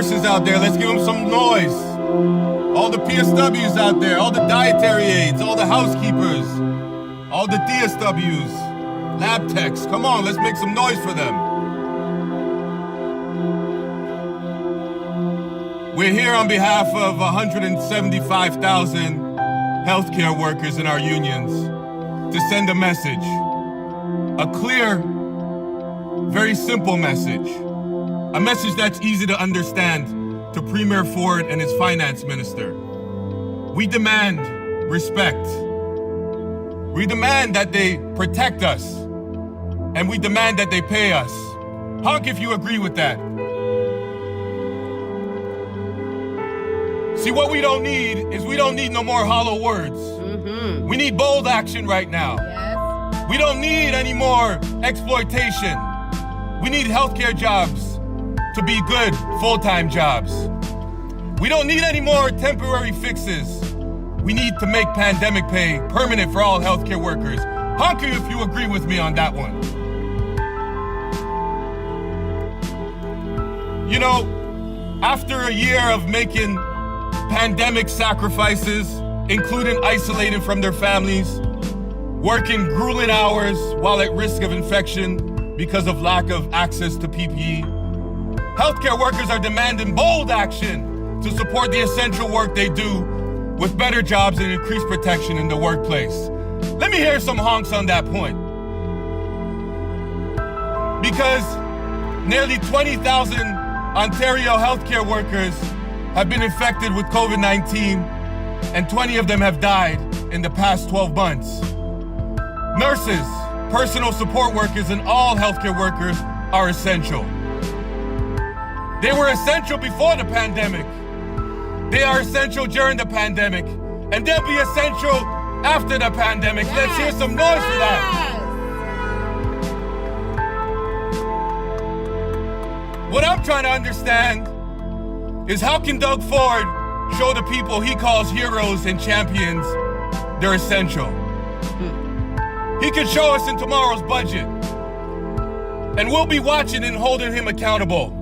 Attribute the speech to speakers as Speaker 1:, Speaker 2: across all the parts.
Speaker 1: nurses out there, let's give them some noise. All the PSWs out there, all the dietary aides, all the housekeepers, all the DSWs, lab techs. Come on, let's make some noise for them. We're here on behalf of 175,000 healthcare workers in our unions to send a message, a clear, very simple message, a message that's easy to understand to Premier Ford and his finance minister. We demand respect. We demand that they protect us, and we demand that they pay us. Honk if you agree with that. See, what we don't need is we don't need no more hollow words. We need bold action right now.
Speaker 2: Yes.
Speaker 1: We don't need any more exploitation. We need healthcare jobs to be good full-time jobs. We don't need any more temporary fixes. We need to make pandemic pay permanent for all healthcare workers. Honk if you agree with me on that one. You know, after a year of making pandemic sacrifices, including isolating from their families, working grueling hours while at risk of infection because of lack of access to PPE, healthcare workers are demanding bold action to support the essential work they do with better jobs and increased protection in the workplace. Let me hear some honks on that point. Because nearly 20,000 Ontario healthcare workers have been infected with COVID-19, and 20 of them have died in the past 12 months. Nurses, personal support workers, and all healthcare workers are essential. They were essential before the pandemic. They are essential during the pandemic, and they'll be essential after the pandemic.
Speaker 2: Yes.
Speaker 1: Let's hear some noise for that. What I'm trying to understand is how can Doug Ford show the people he calls heroes and champions they're essential? He can show us in tomorrow's budget, and we'll be watching and holding him accountable.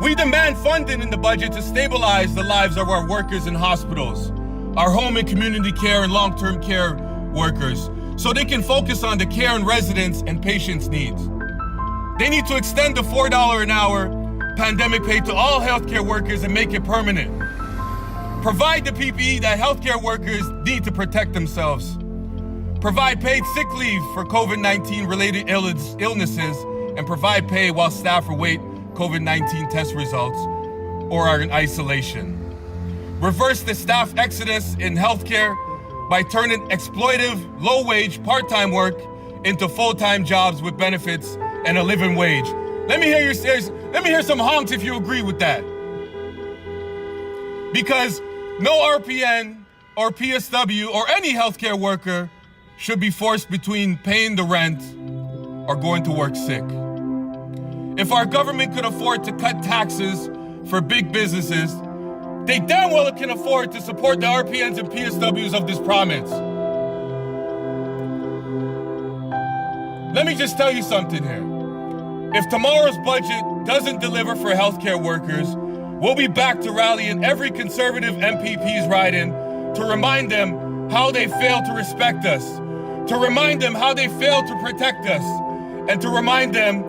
Speaker 1: We demand funding in the budget to stabilize the lives of our workers in hospitals, our home and community care and long-term care workers, so they can focus on the care and residents and patients' needs. They need to extend the $4 an hour pandemic pay to all healthcare workers and make it permanent. Provide the PPE that healthcare workers need to protect themselves. Provide paid sick leave for COVID-19 related illnesses, and provide pay while staff await COVID-19 test results or are in isolation. Reverse the staff exodus in healthcare by turning exploitive, low-wage, part-time work into full-time jobs with benefits and a living wage. Let me hear some honks if you agree with that. Because no RPN or PSW or any healthcare worker should be forced between paying the rent or going to work sick. If our government could afford to cut taxes for big businesses, they damn well can afford to support the RPNs and PSWs of this province. Let me just tell you something here. If tomorrow's budget doesn't deliver for healthcare workers, we'll be back to rallying every conservative MPP's riding to remind them how they failed to respect us, to remind them how they failed to protect us, and to remind them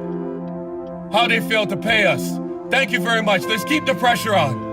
Speaker 1: how they failed to pay us. Thank you very much. Let's keep the pressure on.